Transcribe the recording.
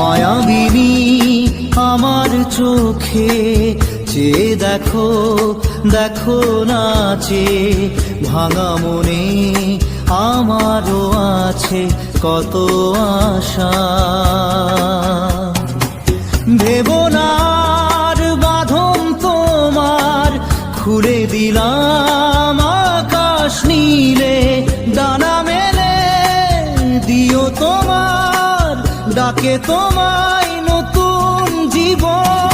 মায়াবিনী আমার চোখে চেয়ে দেখো, দেখো নাচে ভাঙা মনে আমারও আছে কত আশা। ভেবনার বাঁধন তোমার খুলে দিলাম আকাশ নীলে, ডানা মেলে দিও তোমার ডাকে তোমায় নতুন জীবন।